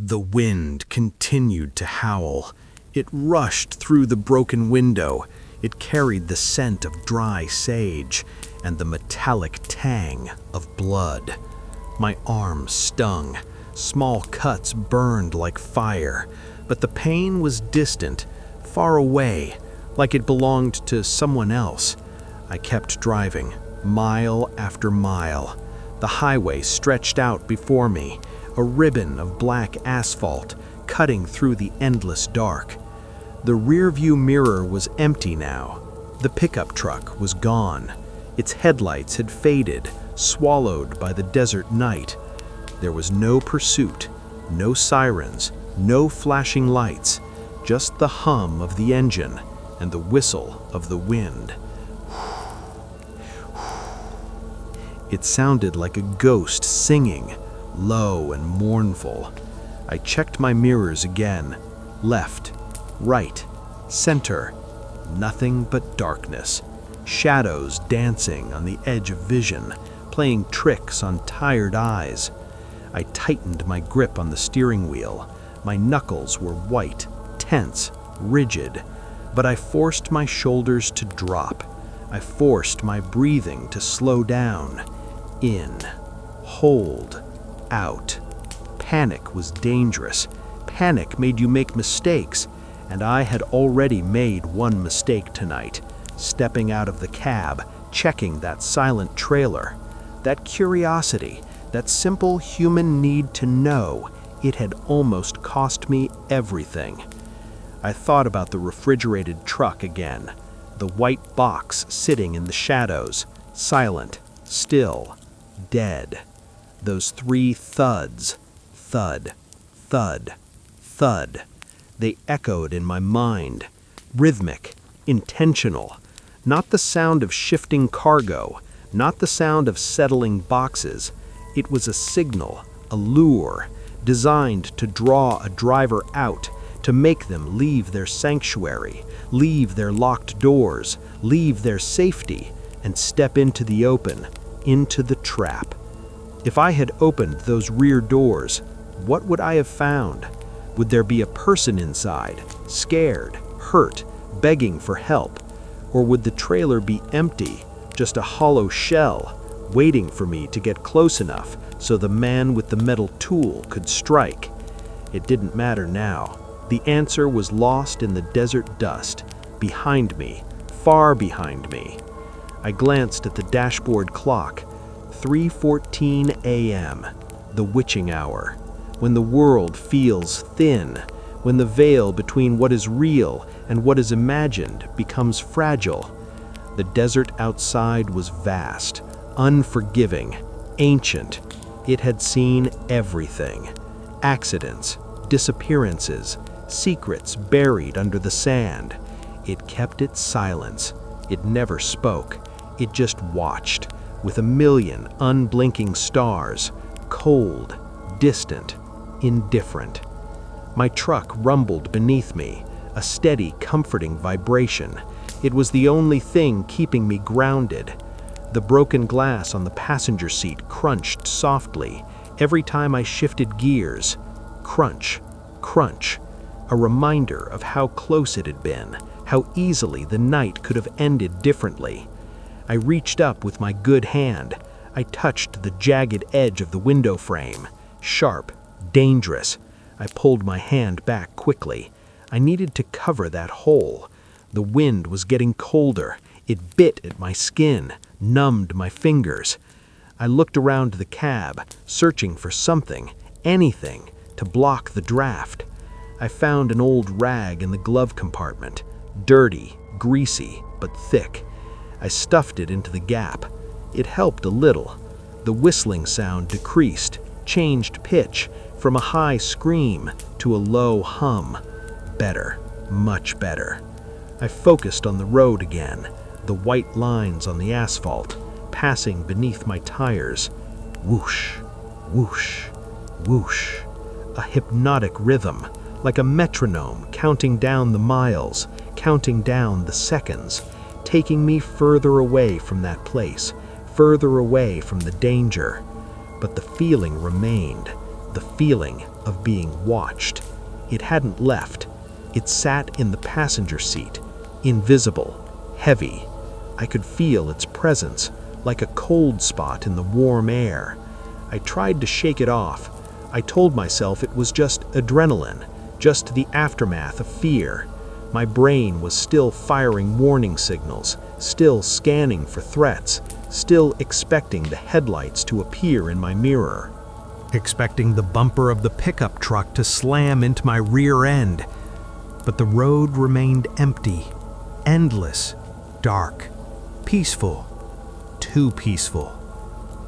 The wind continued to howl. It rushed through the broken window. It carried the scent of dry sage and the metallic tang of blood. My arms stung. Small cuts burned like fire, but the pain was distant, far away, like it belonged to someone else. I kept driving, mile after mile. The highway stretched out before me, a ribbon of black asphalt cutting through the endless dark. The rearview mirror was empty now. The pickup truck was gone. Its headlights had faded, swallowed by the desert night. There was no pursuit, no sirens, no flashing lights, just the hum of the engine and the whistle of the wind. It sounded like a ghost singing, low and mournful. I checked my mirrors again. Left, right, center. Nothing but darkness. Shadows dancing on the edge of vision, playing tricks on tired eyes. I tightened my grip on the steering wheel. My knuckles were white, tense, rigid, but I forced my shoulders to drop. I forced my breathing to slow down. In, hold, out. Panic was dangerous. Panic made you make mistakes, and I had already made one mistake tonight, stepping out of the cab, checking that silent trailer. That curiosity, that simple human need to know, it had almost cost me everything. I thought about the refrigerated truck again, the white box sitting in the shadows, silent, still, dead. Those three thuds, thud, thud, thud. They echoed in my mind, rhythmic, intentional. Not the sound of shifting cargo, not the sound of settling boxes. It was a signal, a lure, designed to draw a driver out, to make them leave their sanctuary, leave their locked doors, leave their safety, and step into the open, into the trap. If I had opened those rear doors, what would I have found? Would there be a person inside, scared, hurt, begging for help? Or would the trailer be empty, just a hollow shell, waiting for me to get close enough so the man with the metal tool could strike? It didn't matter now. The answer was lost in the desert dust, behind me, far behind me. I glanced at the dashboard clock. 3:14 a.m., the witching hour, when the world feels thin, when the veil between what is real and what is imagined becomes fragile. The desert outside was vast, unforgiving, ancient. It had seen everything. Accidents, disappearances, secrets buried under the sand. It kept its silence. It never spoke. It just watched, with a million unblinking stars, cold, distant, indifferent. My truck rumbled beneath me, a steady, comforting vibration. It was the only thing keeping me grounded. The broken glass on the passenger seat crunched softly every time I shifted gears. Crunch, crunch. A reminder of how close it had been, how easily the night could have ended differently. I reached up with my good hand. I touched the jagged edge of the window frame. Sharp, dangerous. I pulled my hand back quickly. I needed to cover that hole. The wind was getting colder. It bit at my skin, numbed my fingers. I looked around the cab, searching for something, anything, to block the draft. I found an old rag in the glove compartment, dirty, greasy, but thick. I stuffed it into the gap. It helped a little. The whistling sound decreased, changed pitch from a high scream to a low hum. Better, much better. I focused on the road again, the white lines on the asphalt, passing beneath my tires. Whoosh, whoosh, whoosh. A hypnotic rhythm, like a metronome counting down the miles, counting down the seconds, taking me further away from that place, further away from the danger. But the feeling remained, the feeling of being watched. It hadn't left. It sat in the passenger seat, invisible, heavy. I could feel its presence, like a cold spot in the warm air. I tried to shake it off. I told myself it was just adrenaline, just the aftermath of fear. My brain was still firing warning signals, still scanning for threats, still expecting the headlights to appear in my mirror, expecting the bumper of the pickup truck to slam into my rear end. But the road remained empty, endless, dark, peaceful, too peaceful.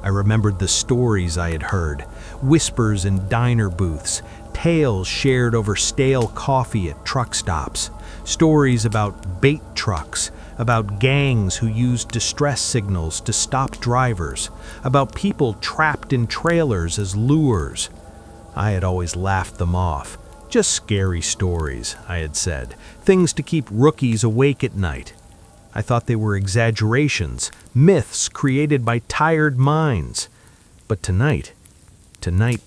I remembered the stories I had heard, whispers in diner booths, tales shared over stale coffee at truck stops, stories about bait trucks, about gangs who used distress signals to stop drivers, about people trapped in trailers as lures. I had always laughed them off. Just scary stories, I had said, things to keep rookies awake at night. I thought they were exaggerations, myths created by tired minds. But tonight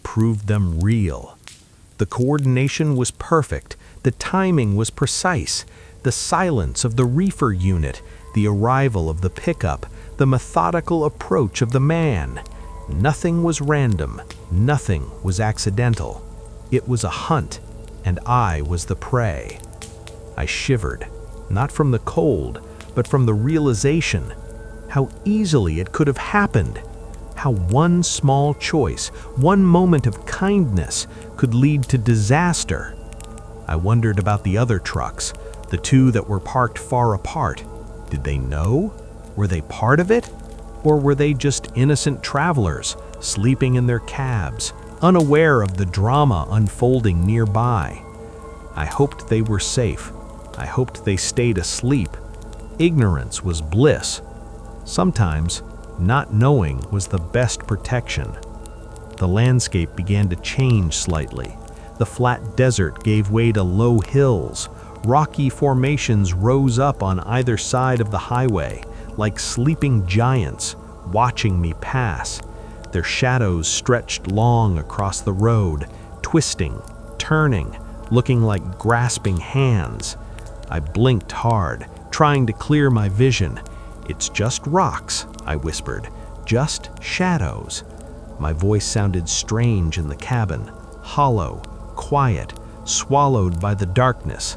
proved them real. The coordination was perfect, the timing was precise, the silence of the reefer unit, the arrival of the pickup, the methodical approach of the man. Nothing was random, nothing was accidental. It was a hunt, and I was the prey. I shivered, not from the cold, but from the realization how easily it could have happened, how one small choice, one moment of kindness could lead to disaster. I wondered about the other trucks, the two that were parked far apart. Did they know? Were they part of it? Or were they just innocent travelers, sleeping in their cabs, unaware of the drama unfolding nearby? I hoped they were safe. I hoped they stayed asleep. Ignorance was bliss. Sometimes, not knowing was the best protection. The landscape began to change slightly. The flat desert gave way to low hills. Rocky formations rose up on either side of the highway, like sleeping giants, watching me pass. Their shadows stretched long across the road, twisting, turning, looking like grasping hands. I blinked hard, trying to clear my vision. "It's just rocks," I whispered, "just shadows." My voice sounded strange in the cabin, hollow, quiet, swallowed by the darkness.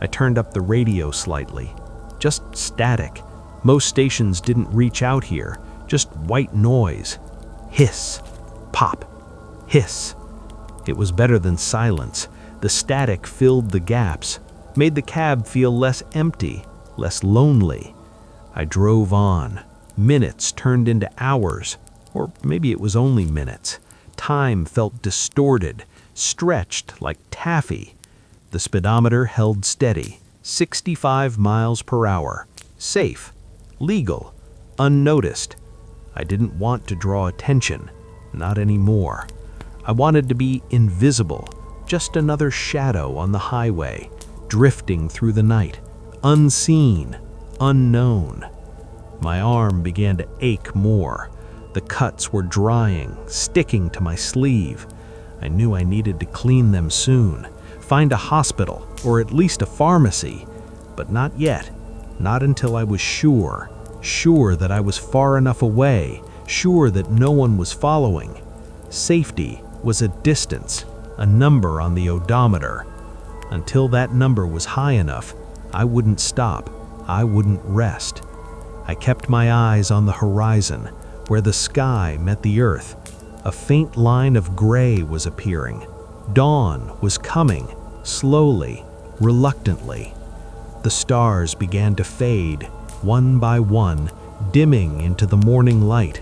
I turned up the radio slightly. Just static. Most stations didn't reach out here, just white noise. Hiss, pop, hiss. It was better than silence. The static filled the gaps, made the cab feel less empty, less lonely. I drove on. Minutes turned into hours, or maybe it was only minutes. Time felt distorted, stretched like taffy. The speedometer held steady, 65 miles per hour. Safe, legal, unnoticed. I didn't want to draw attention, not anymore. I wanted to be invisible, just another shadow on the highway, drifting through the night, unseen, unknown. My arm began to ache more. The cuts were drying, sticking to my sleeve. I knew I needed to clean them soon, find a hospital or at least a pharmacy, but not yet, not until I was sure that I was far enough away, sure that no one was following. Safety was a distance, a number on the odometer. Until that number was high enough, I wouldn't stop, I wouldn't rest. I kept my eyes on the horizon, where the sky met the earth. A faint line of gray was appearing. Dawn was coming, slowly, reluctantly. The stars began to fade, one by one, dimming into the morning light.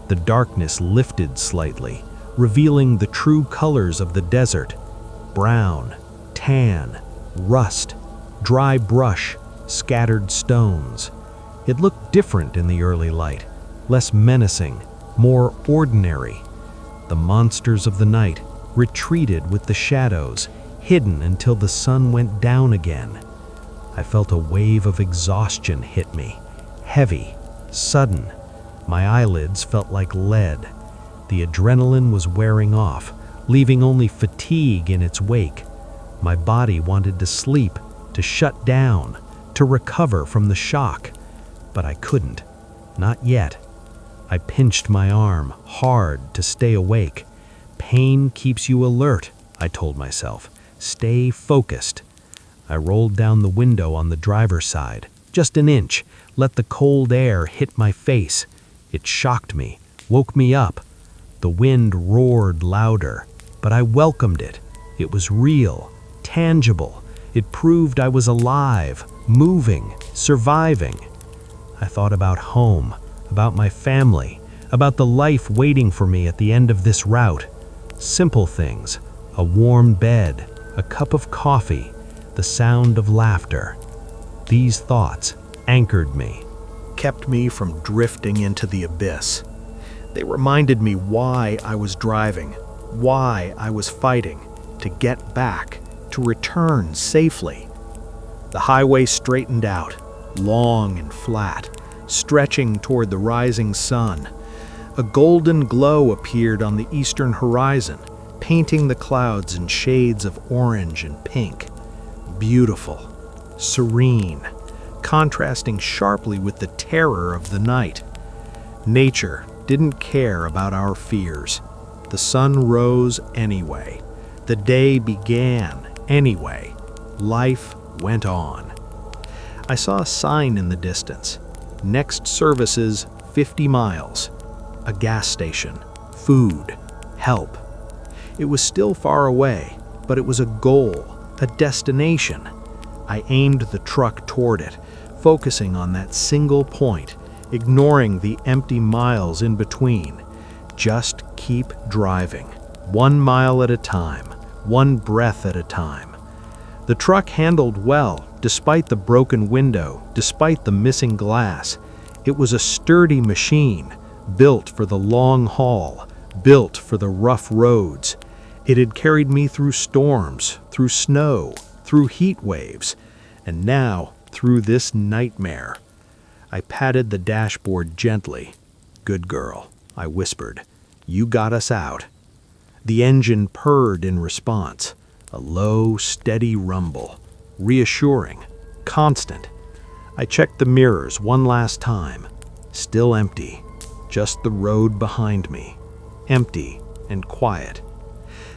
The darkness lifted slightly, revealing the true colors of the desert: brown, tan, rust, dry brush, scattered stones. It looked different in the early light, less menacing, more ordinary. The monsters of the night retreated with the shadows, hidden until the sun went down again. I felt a wave of exhaustion hit me, heavy, sudden. My eyelids felt like lead. The adrenaline was wearing off. leaving only fatigue in its wake. My body wanted to sleep, to shut down, to recover from the shock. But I couldn't. Not yet. I pinched my arm hard to stay awake. Pain keeps you alert, I told myself. Stay focused. I rolled down the window on the driver's side, just an inch, let the cold air hit my face. It shocked me, woke me up. The wind roared louder, but I welcomed it. It was real, tangible. It proved I was alive, moving, surviving. I thought about home, about my family, about the life waiting for me at the end of this route. Simple things, a warm bed, a cup of coffee, the sound of laughter. These thoughts anchored me, kept me from drifting into the abyss. They reminded me why I was driving, why I was fighting, to get back, to return safely. The highway straightened out, long and flat, stretching toward the rising sun. A golden glow appeared on the eastern horizon, painting the clouds in shades of orange and pink. Beautiful, serene, contrasting sharply with the terror of the night. Nature didn't care about our fears. The sun rose anyway. The day began anyway. Life went on. I saw a sign in the distance. Next services 50 miles. A gas station. Food. Help. It was still far away, but it was a goal, a destination. I aimed the truck toward it, focusing on that single point, ignoring the empty miles in between. Just keep driving, 1 mile at a time, 1 breath at a time. The truck handled well, despite the broken window, despite the missing glass. It was a sturdy machine, built for the long haul, built for the rough roads. It had carried me through storms, through snow, through heat waves, and now through this nightmare. I patted the dashboard gently. "Good girl," I whispered. "You got us out." The engine purred in response, a low, steady rumble, reassuring, constant. I checked the mirrors one last time. Still empty, just the road behind me, empty and quiet.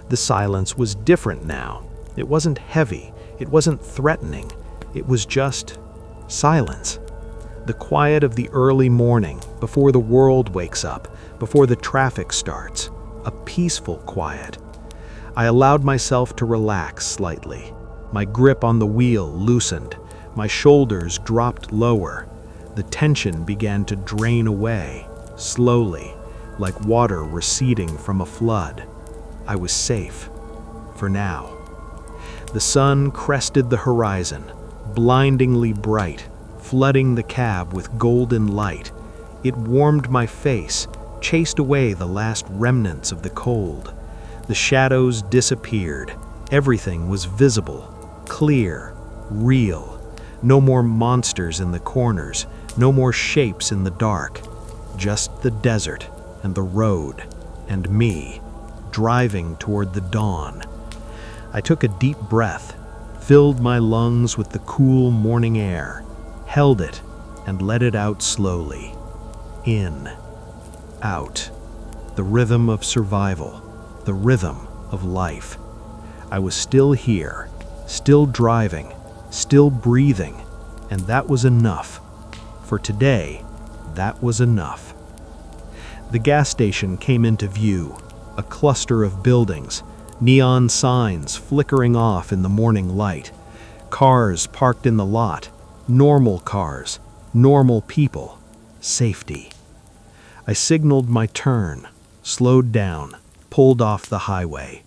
The silence was different now. It wasn't heavy, it wasn't threatening, it was just silence. The quiet of the early morning, before the world wakes up, before the traffic starts. A peaceful quiet. I allowed myself to relax slightly. My grip on the wheel loosened. My shoulders dropped lower. The tension began to drain away, slowly, like water receding from a flood. I was safe. For now. The sun crested the horizon, blindingly bright, flooding the cab with golden light. It warmed my face, chased away the last remnants of the cold. The shadows disappeared. Everything was visible, clear, real. No more monsters in the corners, no more shapes in the dark. Just the desert and the road and me, driving toward the dawn. I took a deep breath, filled my lungs with the cool morning air, held it, and let it out slowly. In, out. The rhythm of survival, the rhythm of life. I was still here, still driving, still breathing, and that was enough. For today, that was enough. The gas station came into view, a cluster of buildings, neon signs flickering off in the morning light, cars parked in the lot, normal cars, normal people, safety. I signaled my turn, slowed down, pulled off the highway.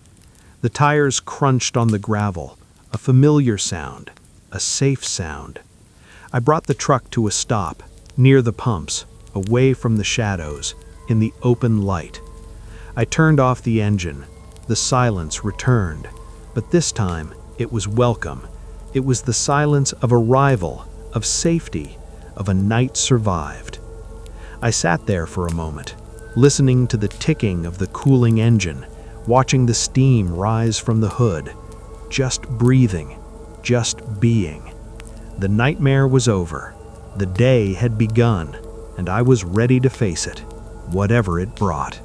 The tires crunched on the gravel, a familiar sound, a safe sound. I brought the truck to a stop, near the pumps, away from the shadows, in the open light. I turned off the engine. The silence returned, but this time it was welcome. It was the silence of arrival, of safety, of a night survived. I sat there for a moment, listening to the ticking of the cooling engine, watching the steam rise from the hood, just breathing, just being. The nightmare was over. The day had begun, and I was ready to face it, whatever it brought.